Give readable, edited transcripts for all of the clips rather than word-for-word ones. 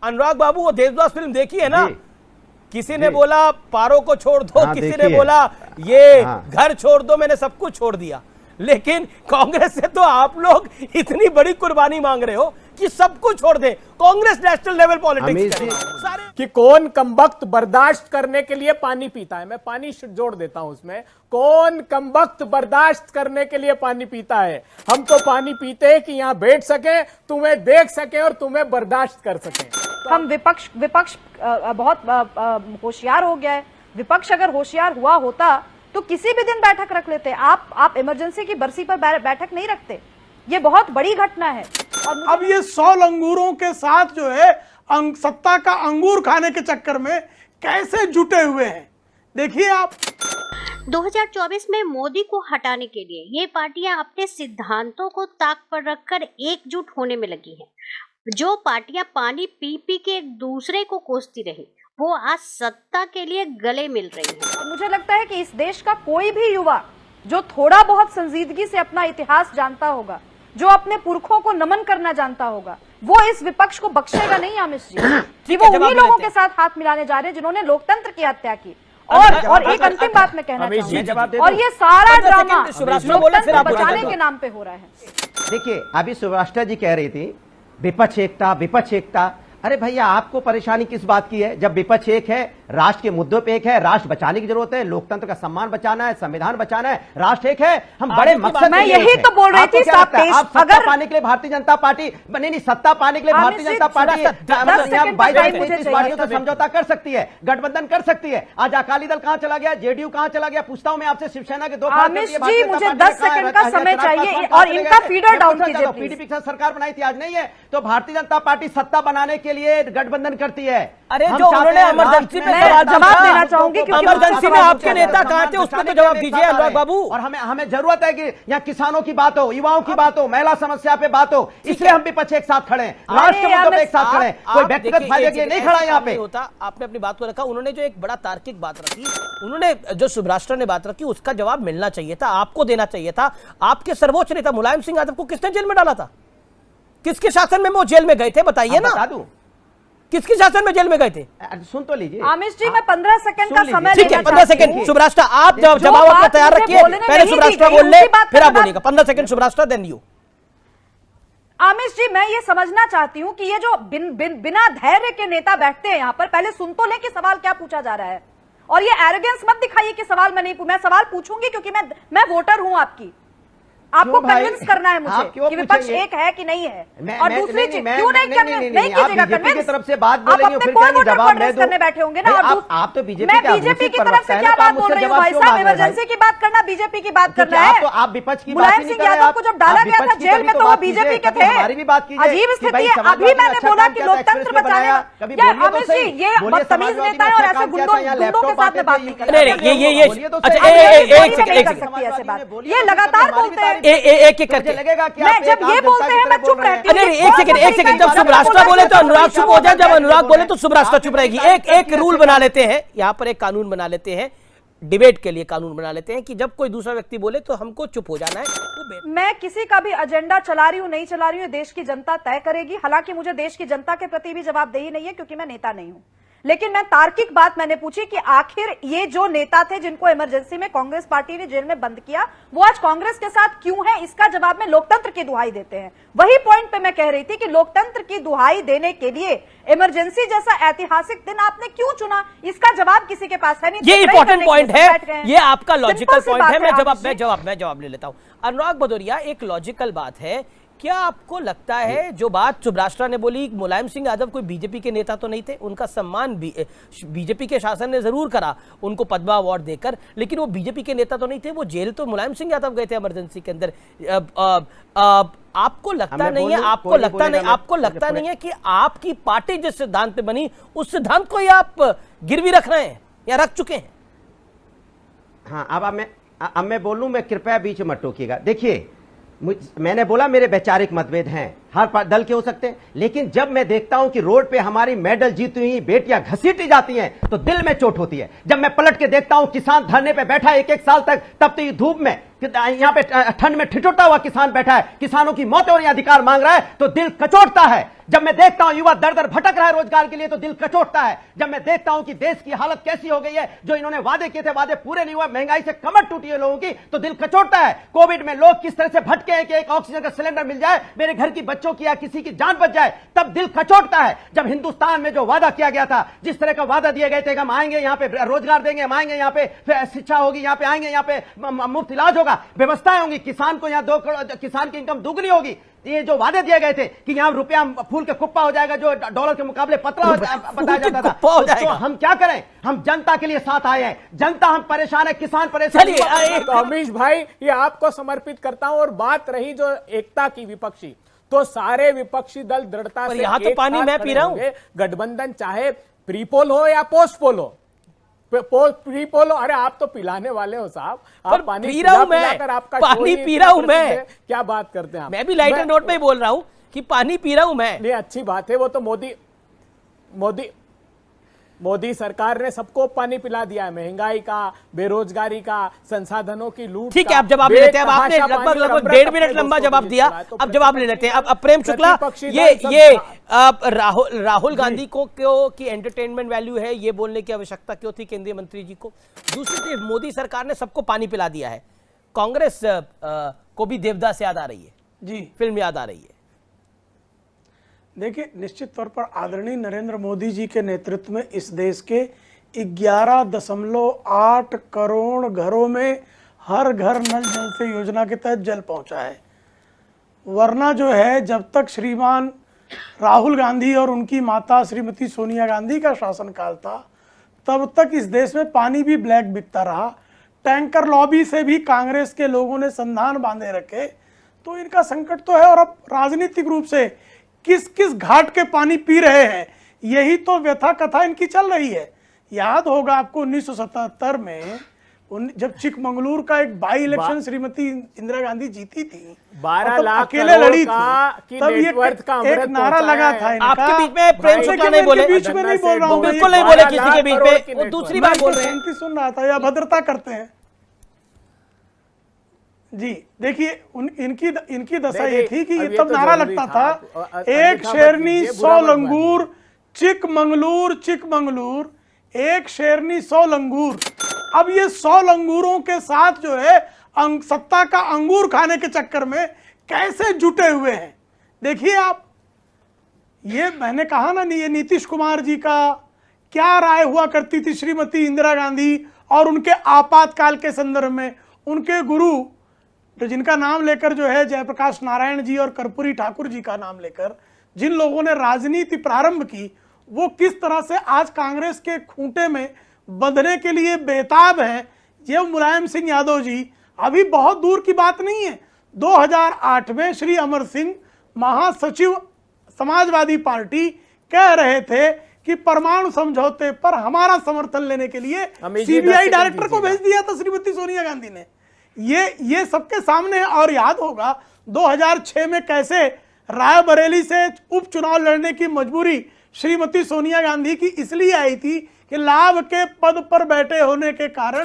अनुराग बाबू वो देशदास फिल्म देखी है ना, किसी ने बोला पारो को छोड़ दो, हाँ, किसी ने बोला ये घर छोड़ दो, मैंने सब कुछ छोड़ दिया। लेकिन कांग्रेस से तो आप लोग इतनी बड़ी कुर्बानी मांग रहे हो कि सब कुछ छोड़ दे। कांग्रेस नेशनल लेवल पॉलिटिक्स सारे कि कौन कमबख्त बर्दाश्त करने के लिए पानी पीता है। मैं पानी जोड़ देता हूं उसमें, कौन कमबख्त बर्दाश्त करने के लिए पानी पीता है। हम तो पानी पीते हैं कि यहां बैठ सके, तुम्हें देख सके और तुम्हें बर्दाश्त कर सके। तो हम विपक्ष बहुत होशियार हो गया है। विपक्ष अगर होशियार हुआ होता तो किसी भी दिन बैठक रख लेते। आप इमरजेंसी की बरसी पर बैठक नहीं रखते। ये बहुत बड़ी घटना है। अब ये 100 लंगूरों के साथ जो है सत्ता का अंगूर खाने के चक्कर में कैसे जुटे हुए हैं, देखिए आप। 2024 में मोदी को हटाने के लिए ये पार्टियां अपने सिद्धांतों को ताक पर रखकर एकजुट होने में लगी हैं। जो पार्टियां पानी पी पी के एक दूसरे को कोसती रही, वो आज सत्ता के लिए गले मिल रही है। मुझे लगता है कि इस देश का कोई भी युवा जो थोड़ा बहुत संजीदगी से अपना इतिहास जानता होगा, जो अपने पुरखों को नमन करना जानता होगा, वो इस विपक्ष को बख्शेगा नहीं आमिश जी, कि वो उन्हीं लोगों के साथ हाथ मिलाने जा रहे हैं जिन्होंने लोकतंत्र की हत्या की। और एक अंतिम बात मैं कहना चाहूंगी, और ये सारा ड्रामा लोकतंत्र बचाने के नाम पे हो रहा है। देखिए, अभी सुभाष जी कह रही थी विपक्ष एकता, विपक्ष एकता। अरे भैया, आपको परेशानी किस बात की है? जब विपक्ष एक है, राष्ट्र के मुद्दों पे एक है, राष्ट्र बचाने की जरूरत है, लोकतंत्र का सम्मान बचाना है, संविधान बचाना है, राष्ट्र एक है। हम बड़े मकसद, मैं यही तो बोल रही थी। आप सत्ता पाने के लिए भारतीय जनता पार्टी नहीं, सत्ता पाने के लिए भारतीय जनता पार्टी 22-23 पार्टियों से समझौता कर सकती है, गठबंधन कर सकती है। आज अकाली दल कहां चला गया, जेडीयू कहां चला गया? पूछता हूं मैं आपसे। शिवसेना के 2 जी, मुझे 10 सेकंड का समय चाहिए और इनका फीडर डाउन कीजिए। पीडीपी के साथ सरकार बनाई थी, आज नहीं है। तो भारतीय जनता पार्टी सत्ता बनाने के लिए गठबंधन करती है। अरे जो उन्होंने इमरजेंसी पे जवाब देना चाहूंगी, इमरजेंसी में आपके नेता कहां थे, उसमें तो जवाब दीजिए अनुराग बाबू। और हमें जरूरत है कि यहाँ किसानों की बात हो, युवाओं की बात हो, महिला समस्या पे बात हो, इसलिए हम विपक्ष एक साथ खड़े हैं, राष्ट्र के मुद्दों पे एक साथ खड़े हैं। कोई व्यक्तिगत फायदे के लिए नहीं खड़ा यहाँ पे। आपने अपनी बात को रखा, उन्होंने जो एक बड़ा तार्किक बात रखी, उन्होंने जो सुभाष ने बात रखी, उसका जवाब मिलना चाहिए था, आपको देना चाहिए था। आपके सर्वोच्च नेता मुलायम सिंह यादव को किसने जेल में डाला था? किसके शासन में वो जेल में गए थे, बताइए ना। बता दूं किसके शासन में जेल में गए थे? सुन तो लीजिए आमिश जी, मैं 15 सेकंड का समय ठीक है, 15 सेकंड। सुभ्राष्टा, आप जवाब अपना तैयार रखिए। पहले सुभ्राष्टा बोल ले, फिर आप बोलिएगा। 15 सेकंड सुभ्राष्टा, देन यू। आमिश जी, मैं ये समझना चाहती हूँ कि ये जो बिना धैर्य के नेता बैठते हैं यहाँ पर, पहले सुन तो लें कि सवाल क्या पूछा जा रहा है। और ये एरोगेंस मत दिखाइए कि सवाल मैं सवाल पूछूंगी क्योंकि मैं वोटर हूं आपकी। आपको कन्विंस करना है मुझे कि विपक्ष एक है कि नहीं है। और दूसरी चीज, क्यों नहीं कीजिएगा कन्विंस? की तरफ से बात बोलेंगे, फिर कहेंगे जवाब मैं दूं। करने बैठे होंगे ना। आप तो बीजेपी मैं बीजेपी की तरफ से क्या बात बोल रही हूँ भाई साहब? इमरजेंसी की बात करना, बीजेपी की बात करना है। तो आप विपक्ष की मुलायम सिंह यादव को जब डाला गया था जेल में, तो वो बीजेपी के थे। हमारी भी बात कीजिए। अजीब स्थिति है। अभी मैंने बोला कि लोकतंत्र बचाने, अमित जी ये बदतमीज नेता है और ऐसे गुंडों के साथ में बात नहीं कर रहे। ये लगातार बोलते हैं, लगेगा कि मैं जब ये बोलते हैं मैं चुप रहती हूँ। एक सेकंड। जब सुभ्राष्टा बोले तो अनुराग चुप हो जाए, जब अनुराग बोले तो सुभ्राष्टा चुप रहेगी। एक रूल बना लेते हैं यहाँ पर, एक कानून बना लेते हैं, डिबेट के लिए कानून बना लेते हैं कि जब कोई दूसरा व्यक्ति बोले तो हमको चुप हो जाना है। मैं किसी का भी एजेंडा चला रही हूँ नहीं चला रही हूँ, देश की जनता तय करेगी। हालांकि मुझे देश की जनता के प्रति भी जवाबदेही नहीं है क्योंकि मैं नेता नहीं हूँ। लेकिन मैं तार्किक बात मैंने पूछी कि आखिर ये जो नेता थे जिनको इमरजेंसी में कांग्रेस पार्टी ने जेल में बंद किया, वो आज कांग्रेस के साथ क्यों है? इसका जवाब में लोकतंत्र की दुहाई देते हैं। वही पॉइंट पे मैं कह रही थी कि लोकतंत्र की दुहाई देने के लिए इमरजेंसी जैसा ऐतिहासिक दिन आपने क्यों चुना? इसका जवाब किसी के पास है नहीं। ये इंपॉर्टेंट पॉइंट है, ये आपका लॉजिकल पॉइंट है। मैं जवाब ले लेता हूं। अनुराग भदौरिया, एक लॉजिकल बात है। क्या आपको लगता है जो बात सुभ्राष्टा ने बोली, मुलायम सिंह यादव कोई बीजेपी के नेता तो नहीं थे, उनका सम्मान बीजेपी के शासन ने जरूर करा उनको पद्मा अवार्ड देकर, लेकिन वो बीजेपी के नेता तो नहीं थे, वो जेल तो मुलायम सिंह यादव गए थे इमरजेंसी के अंदर। आपको लगता नहीं है, आपको लगता नहीं है कि आपकी पार्टी जिस सिद्धांत पे बनी उस सिद्धांत को ही आप गिरवी रख रहे हैं या रख चुके हैं? हाँ, अब मैं बोलूं, मैं कृपया बीच में मत टोकिएगा। देखिए, मैंने बोला मेरे वैचारिक मतभेद हैं, हर दल के हो सकते हैं, लेकिन जब मैं देखता हूं कि रोड पे हमारी मेडल जीती हुई बेटियां घसीटी जाती हैं तो दिल में चोट होती है। जब मैं पलट के देखता हूं किसान धरने पे बैठा है 1-1 साल तक, तब तो ये धूप में, यहाँ पे ठंड में ठिठुरता हुआ किसान बैठा है, किसानों की मौत और अधिकार मांग रहा है, तो दिल कचोटता है। जब मैं देखता हूं युवा दर दर भटक रहा है रोजगार के लिए तो दिल कचोटता है। जब मैं देखता हूं कि देश की हालत कैसी हो गई है, जो इन्होंने वादे किए थे वादे पूरे नहीं हुए, महंगाई से कमर टूटी है लोगों की, तो दिल कचोटता है। कोविड में लोग किस तरह से भटके हैं कि एक ऑक्सीजन का सिलेंडर मिल जाए, मेरे घर की बच्चों की या किसी की जान बच जाए, तब दिल कचोटता है। जब हिंदुस्तान में जो वादा किया गया था, जिस तरह का वादा दिए गए थे कि हम आएंगे यहाँ पे रोजगार देंगे, हम आएंगे यहाँ पे शिक्षा होगी, यहाँ पे आएंगे यहाँ पे मुफ्त इलाज होगा, व्यवस्थाएं होंगी, किसान को यहाँ 2 करोड़ किसान की इनकम दुगनी होगी, ये जो वादे दिए गए थे कि यहाँ रुपया फूल के कुप्पा हो जाएगा, जो डॉलर के मुकाबले पतला बताया जाता था, तो हम क्या करें? हम जनता के लिए साथ आए हैं, जनता हम परेशान है, किसान परेशान। तो अमीश भाई ये आपको समर्पित करता हूं। और बात रही जो एकता की विपक्षी, तो सारे विपक्षी दल दृढ़ता से यहाँ तो पानी मैं पी रहा हूं। गठबंधन चाहे प्रीपोल हो या पोस्ट पोल हो, प्री पोल हो, अरे आप तो पिलाने वाले हो साहब, आप पानी पी रहा हूं मैं, पानी पी रहा हूं मैं, क्या बात करते हैं आप? मैं भी लाइटर नोट पे ही बोल रहा हूं कि पानी पी रहा हूं मैं। नहीं, अच्छी बात है, वो तो मोदी सरकार ने सबको पानी पिला दिया है, महंगाई का, बेरोजगारी का, संसाधनों की लूट। ठीक है, अब जवाब ले लेते हैं। अब आपने लगभग 1.5 मिनट लंबा जवाब दिया, अब जवाब ले लेते हैं। अब प्रेम शुक्ला, ये राहुल गांधी को क्यों की एंटरटेनमेंट वैल्यू है, ये बोलने की आवश्यकता क्यों थी केंद्रीय मंत्री जी को? दूसरी तरफ मोदी सरकार ने सबको पानी पिला दिया है, कांग्रेस को भी देवदास याद आ रही है, जी फिल्म याद आ रही है। देखिए, निश्चित तौर पर आदरणीय नरेंद्र मोदी जी के नेतृत्व में इस देश के 11.8 करोड़ घरों में हर घर नल जल से योजना के तहत जल पहुंचा है। वरना जो है, जब तक श्रीमान राहुल गांधी और उनकी माता श्रीमती सोनिया गांधी का शासनकाल था, तब तक इस देश में पानी भी ब्लैक बिकता रहा। टैंकर लॉबी से भी कांग्रेस के लोगों ने संधान बांधे रखे, तो इनका संकट तो है। और अब राजनीतिक रूप से किस किस घाट के पानी पी रहे हैं, यही तो व्यथा कथा इनकी चल रही है। याद होगा आपको 1977 में जब चिकमंगलूर का एक बाई इलेक्शन श्रीमती इंदिरा गांधी जीती थी, 12 लाख अकेले लड़ी थी, तब ये एक नारा लगा था इनका। आपके बीच में प्रेम शुक्ला नहीं बोले, बीच में नहीं बोल रहा हूँ, बिल्कुल नहीं बोले किसी के बीच में, वो दूसरी बार बोल रहे हैं। सुन रहा था या भद्रता करते हैं जी। देखिए, इनकी दशा ये थी कि ये तब नारा लगता था, एक शेरनी 100 लंगूर, चिकमंगलूर चिकमंगलूर, एक शेरनी 100 लंगूर। अब ये 100 लंगूरों के साथ जो है सत्ता का अंगूर खाने के चक्कर में कैसे जुटे हुए हैं। देखिए आप, ये मैंने कहा ना, ये नीतीश कुमार जी का क्या राय हुआ करती थी श्रीमती इंदिरा गांधी और उनके आपातकाल के संदर्भ में। उनके गुरु, तो जिनका नाम लेकर जो है जयप्रकाश नारायण जी और कर्पूरी ठाकुर जी का नाम लेकर जिन लोगों ने राजनीति प्रारंभ की, वो किस तरह से आज कांग्रेस के खूंटे में बंधने के लिए बेताब हैं। ये मुलायम सिंह यादव जी अभी बहुत दूर की बात नहीं है। 2008 में श्री अमर सिंह महासचिव समाजवादी पार्टी कह रहे थे कि परमाणु समझौते पर हमारा समर्थन लेने के लिए सीबीआई डायरेक्टर को भेज दिया था श्रीमती सोनिया गांधी ने। ये सबके सामने है। और याद होगा 2006 में कैसे रायबरेली से उपचुनाव लड़ने की मजबूरी श्रीमती सोनिया गांधी की इसलिए आई थी कि लाभ के पद पर बैठे होने के कारण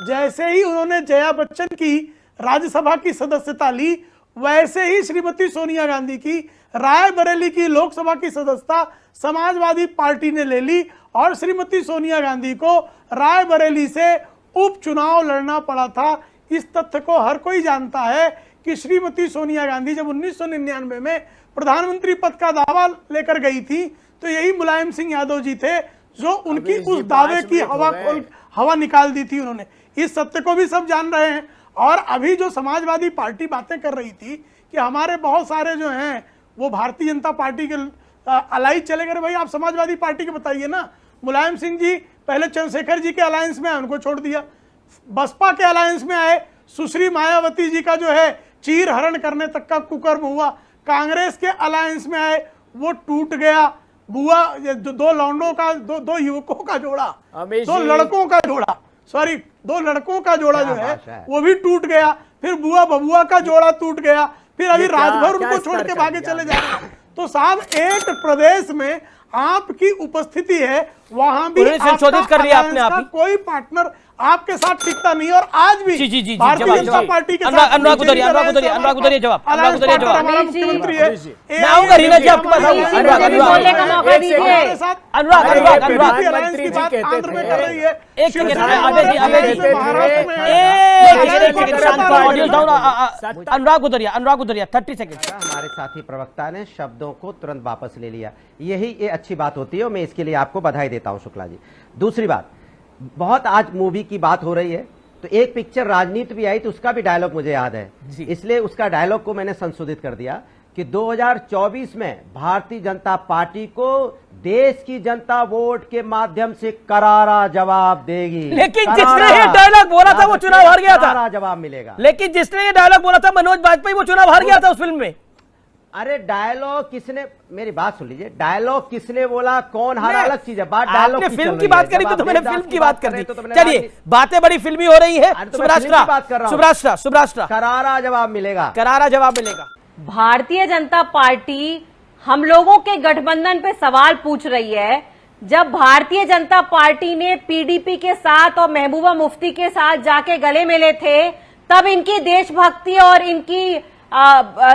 जैसे ही उन्होंने जया बच्चन की राज्यसभा की सदस्यता ली, वैसे ही श्रीमती सोनिया गांधी की रायबरेली की लोकसभा की सदस्यता समाजवादी पार्टी ने ले ली और श्रीमती सोनिया गांधी को रायबरेली से उपचुनाव लड़ना पड़ा था। इस तथ्य को हर कोई जानता है कि श्रीमती सोनिया गांधी जब 1999 में प्रधानमंत्री पद का दावा लेकर गई थी, तो यही मुलायम सिंह यादव जी थे जो उनकी उस दावे की हवा निकाल दी थी उन्होंने। इस सत्य को भी सब जान रहे हैं। और अभी जो समाजवादी पार्टी बातें कर रही थी कि हमारे बहुत सारे जो हैं वो भारतीय जनता पार्टी के अलायंस चले गए, भाई आप समाजवादी पार्टी के बताइए ना। मुलायम सिंह जी पहले चंद्रशेखर जी के अलायंस में आए, उनको छोड़ दिया। बसपा के अलायंस में आए, सुश्री मायावती जी का जो है चीर हरण करने तक का कुकर्म हुआ। कांग्रेस के अलायंस में आए, वो टूट गया। बुआ दो लौंडों का दो युवकों का जोड़ा, दो लड़कों का जोड़ा, सॉरी दो लड़कों का जोड़ा जो है वो भी टूट गया। फिर बुआ बबुआ का जोड़ा टूट गया। फिर अभी राजभर उनको छोड़ के भागे चले जा रहे हैं। तो साहब, एक प्रदेश में आपकी उपस्थिति है, वहां भी संशोधित कर लिया आपने। कोई पार्टनर आपके साथ टिकता नहीं, और आज भी जी, भारतीय जवाब, जनता जवाब। पार्टी के अनुराग- साथ अनुराग उधर, नीचे अनुराग की उधर, तरह अनुराग उधर, जवाब, अलायंस अनुराग उधर, पार्टनर जवाब। हमारा मुख्यमंत्री है। मैं आऊंगा, रीना जी, आपके पास आऊंगा। अनुराग, अनुराग, बोलने का मौका दीजिए। अनुराग, अनुराग, अनुराग, प्रधानमंत्री जी कहते आंध्र में थे। कर रही है, एक सेकंड, शिवसेना अबे जी, अबे जी, महाराष्ट्र में है। एक सेकंड, शांत करो, ऑडियो डाउन। अनुराग उधरिया, अनुराग उधरिया, 30 सेकंड। हमारे साथी प्रवक्ता ने शब्दों को तुरंत वापस ले लिया, ये अच्छी बात होती है और मैं इसके लिए आपको बधाई देता हूं शुक्ला जी। दूसरी बात, बहुत आज मूवी की बात हो रही है, तो एक पिक्चर राजनीति भी आई तो उसका भी डायलॉग मुझे याद है, इसलिए उसका डायलॉग को मैंने संशोधित कर दिया कि 2024 में भारतीय जनता पार्टी को देश की जनता वोट के माध्यम से करारा जवाब देगी। लेकिन जिसने ये डायलॉग बोला था वो चुनाव हार गया था। करारा जवाब मिलेगा। लेकिन जिसने ये डायलॉग बोला था मनोज बाजपेयी, वो चुनाव हार गया था उस फिल्म में। अरे डायलॉग किसने, मेरी बात सुन लीजिए, डायलॉग किसने बोला, कौन हारा, अलग चीज है, बात डायलॉग आपने की फिल्म चल की रही है। बात करी जब तो आप मैंने देवदास फिल्म की बात कर रहे दी। तो मैंने चलिए, राजनीति- बातें बड़ी फिल्मी हो रही है। अरे तो मैं फिल्म की बात कर रहा हूं। सुब्राष्ट्रा, करारा जवाब मिलेगा। करारा जवाब मिलेगा। भारतीय जनता पार्टी हम लोगों के गठबंधन पे सवाल पूछ रही है। जब भारतीय जनता पार्टी ने पीडीपी के साथ और महबूबा मुफ्ती के साथ जाके गले मिले थे, तब इनकी देशभक्ति और इनकी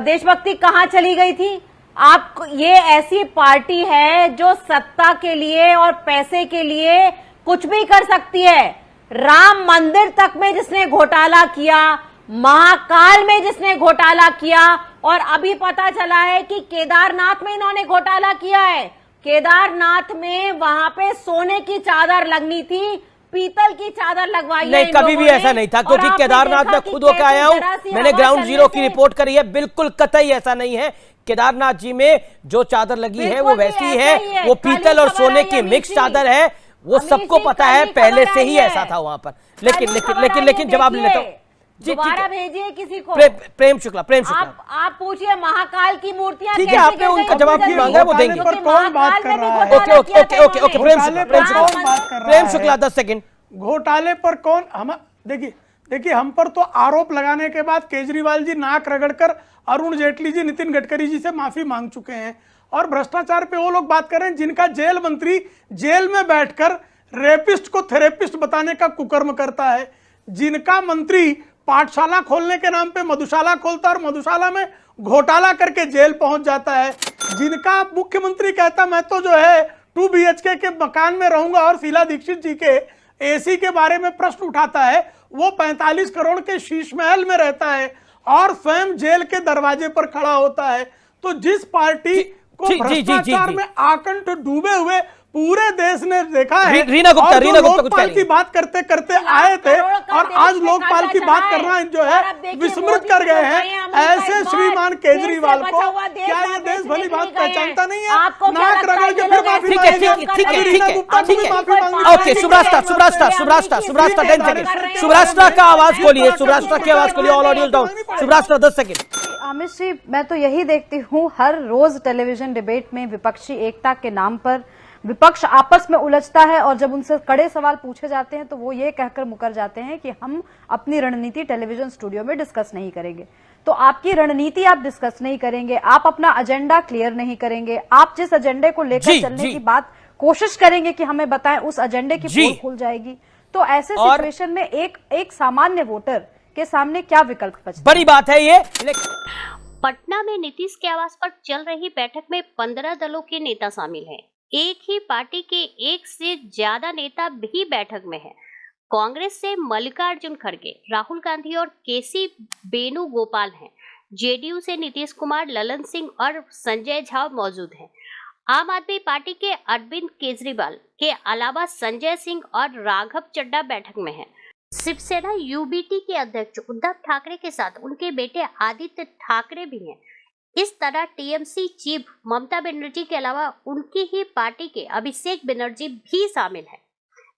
देशभक्ति कहां चली गई थी? आप, ये ऐसी पार्टी है जो सत्ता के लिए और पैसे के लिए कुछ भी कर सकती है। राम मंदिर तक में जिसने घोटाला किया, महाकाल में जिसने घोटाला किया, और अभी पता चला है कि केदारनाथ में इन्होंने घोटाला किया है। केदारनाथ में वहां पे सोने की चादर लगनी थी, पीतल की चादर लगवाई है नहीं, इन कभी भी लोगों ऐसा ने। नहीं था, और क्योंकि आपने केदारनाथ देखा में कि खुद होकर आया कैसे हूं, जरा सी मैंने हवा ग्राउंड चलने जीरो की से- रिपोर्ट करी है। बिल्कुल कतई ऐसा नहीं है। केदारनाथ जी में जो चादर लगी है वो बिल्कुल भी वैसी ऐसा है, ही है। वो कल ही पीतल और खबर सोने आई की अमित मिक्स जी। चादर है, वो अमित सबको जी, पता कल है, ही पहले खबर से ही आई है। ऐसा था वहां पर। कल लेकिन ही लेकिन खबर लेकिन आई लेकिन है, जवाब ले लेता हूं। देखिए। जी, ठीक दोबारा है। भेजिए किसी को। प्रेम शुक्ला, प्रेम शुक्ला। आप पूछिए महाकाल की मूर्तियां ठीक है, कैसे आपने गिर गई उनका इतनी जवाब जल्दी? मांगा है, वो घोटाले देंगे। पर क्योंकि कौन बात महाकाल कर में भी रहा है? घोटाला ओके, किया ओके, था ओके, ओके, इन्होंने। प्रेम शुक्ला, घोटाले प्रेम पर शुक्ला। कौन बात कर रहा प्रेम है? शुक्ला, 10 सेकंड। घोटाले पर कौन, हम देखिए हम पर तो आरोप लगाने के बाद केजरीवाल जी नाक रगड़कर अरुण जेटली जी, नितिन गडकरी जी से माफी मांग चुके हैं, और भ्रष्टाचार पे वो लोग बात कर रहे हैं जिनका जेल मंत्री जेल में बैठकर रेपिस्ट को थेरेपिस्ट बताने का कुकर्म करता है, जिनका मंत्री पाठशाला खोलने के नाम पे मधुशाला खोलता है और मधुशाला में घोटाला करके जेल पहुंच जाता है, जिनका मुख्यमंत्री कहता मैं तो जो है 2 BHK के मकान में रहूंगा, और शीला दीक्षित जी के एसी के बारे में प्रश्न उठाता है, वो 45 करोड़ के शीश महल में रहता है और स्वयं जेल के दरवाजे पर खड़ा होता है। तो जिस पार्टी को जी, जी, जी, जी, भ्रष्टाचार जी। में आकंठ डूबे हुए पूरे देश ने देखा है, रीना गुप्ता, और जो रीना गुप्ता कुछ लोकपाल कह की रही बात करते करते आए थे करोड़ का और देश आज में लोकपाल कर्जा की बात चढ़ा करना है। जो है और अब देखिए विस्मृत मोदी कर जी गए तो हैं। गए हैं अमेरिका ऐसे इस बार। श्रीमान देश से केजरीवाल बचा को हुआ देश क्या ये बाहर देश भली बेचने बात के लिए गए पहचानता हैं। नहीं आपको है? क्या नाक लगता रगड़ है के ये फिर लोग माफी ऐसे ठीक है, मांगेंगे। ठीक है, अभी ठीक रीना है, गुप्ता ठीक को भी है। माफी मांगनी ओके, सुब्राष्ट्रा, सुब्राष्ट्रा, सुब्राष्ट्रा, सुब्राष्ट्रा, 10 सेकंड। सुब्राष्ट्रा का आवाज खोलिए, सुब्राष्ट्रा की आवाज खोलिए, ऑल ऑडियो डाउन। सुब्राष्ट्रा, 10 सेकंड। अमित जी, मैं तो यही देखती हूँ हर रोज टेलीविजन डिबेट में विपक्षी एकता के नाम पर विपक्ष आपस में उलझता है, और जब उनसे कड़े सवाल पूछे जाते हैं तो वो ये कहकर मुकर जाते हैं कि हम अपनी रणनीति टेलीविजन स्टूडियो में डिस्कस नहीं करेंगे। तो आपकी रणनीति आप डिस्कस नहीं करेंगे, आप अपना एजेंडा क्लियर नहीं करेंगे, आप जिस एजेंडे को लेकर जी, चलने जी। की बात कोशिश करेंगे कि हमें बताएं, उस एजेंडे की जी। पोल खुल जाएगी। तो ऐसे और- सिचुएशन में एक सामान्य वोटर के सामने क्या विकल्प बचता है? बड़ी बात है ये, लेकिन पटना में नीतीश के आवास पर चल रही बैठक में 15 दलों के नेता शामिल हैं। एक ही पार्टी के एक से ज्यादा नेता भी बैठक में हैं। कांग्रेस से मल्लिकार्जुन खड़गे, राहुल गांधी और केसी वेणुगोपाल हैं। जेडीयू से नीतीश कुमार, ललन सिंह और संजय झा मौजूद हैं। आम आदमी पार्टी के अरविंद केजरीवाल के अलावा संजय सिंह और राघव चड्ढा बैठक में हैं। शिवसेना यूबीटी के अध्यक्ष उद्धव ठाकरे के साथ उनके बेटे आदित्य ठाकरे भी हैं। इस तरह टीएमसी चीफ ममता बनर्जी के अलावा उनकी ही पार्टी के अभिषेक बनर्जी भी शामिल हैं।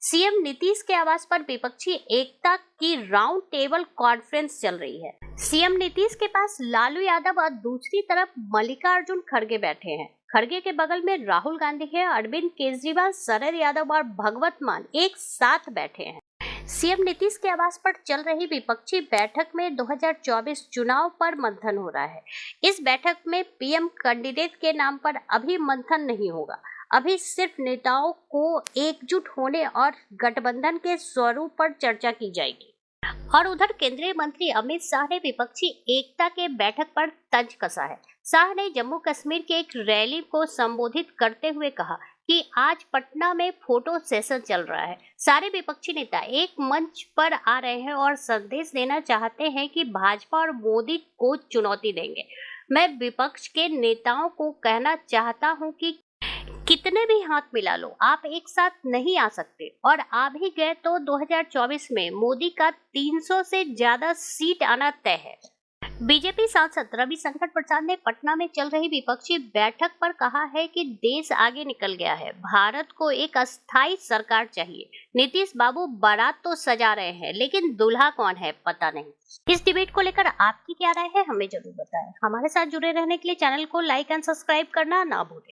सीएम नीतीश के आवास पर विपक्षी एकता की राउंड टेबल कॉन्फ्रेंस चल रही है। सीएम नीतीश के पास लालू यादव और दूसरी तरफ मल्लिकार्जुन खड़गे बैठे हैं। खड़गे के बगल में राहुल गांधी है, अरविंद केजरीवाल, शरद यादव और भगवत मान एक साथ बैठे हैं। सीएम नीतीश के आवास पर चल रही विपक्षी बैठक में 2024 चुनाव पर मंथन हो रहा है। इस बैठक में पीएम कैंडिडेट के नाम पर अभी मंथन नहीं होगा। अभी सिर्फ नेताओं को एकजुट होने और गठबंधन के स्वरूप पर चर्चा की जाएगी। और उधर केंद्रीय मंत्री अमित शाह ने विपक्षी एकता के बैठक पर तंज कसा है। शाह ने जम्मू कश्मीर के एक रैली को संबोधित करते हुए कहा कि आज पटना में फोटो सेशन चल रहा है। सारे विपक्षी नेता एक मंच पर आ रहे हैं और संदेश देना चाहते हैं कि भाजपा और मोदी को चुनौती देंगे। मैं विपक्ष के नेताओं को कहना चाहता हूं कि कितने भी हाथ मिला लो, आप एक साथ नहीं आ सकते, और आ भी गए तो 2024 में मोदी का 300 से ज्यादा सीट आना तय है। बीजेपी सांसद रविशंकर प्रसाद ने पटना में चल रही विपक्षी बैठक पर कहा है कि देश आगे निकल गया है, भारत को एक अस्थायी सरकार चाहिए। नीतीश बाबू बारात तो सजा रहे हैं, लेकिन दूल्हा कौन है पता नहीं। इस डिबेट को लेकर आपकी क्या राय है, हमें जरूर बताएं। हमारे साथ जुड़े रहने के लिए चैनल को लाइक एंड सब्सक्राइब करना ना भूलें।